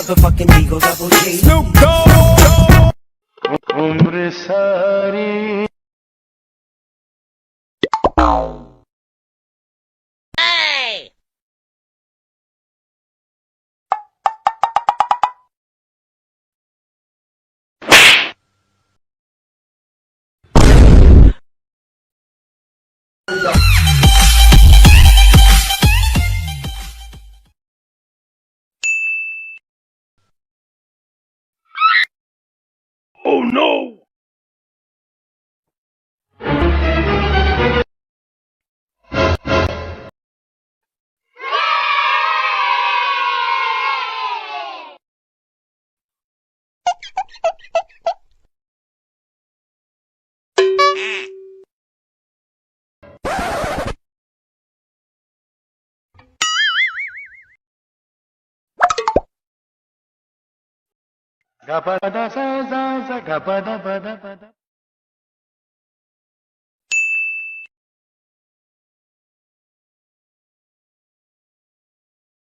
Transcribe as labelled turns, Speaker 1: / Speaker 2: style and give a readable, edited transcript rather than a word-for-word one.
Speaker 1: the fucking Eagle Double G.
Speaker 2: Snoop Dogg. Umre sari.
Speaker 3: Hey!
Speaker 2: Oh no! Gapada sa za za gapada bada bada.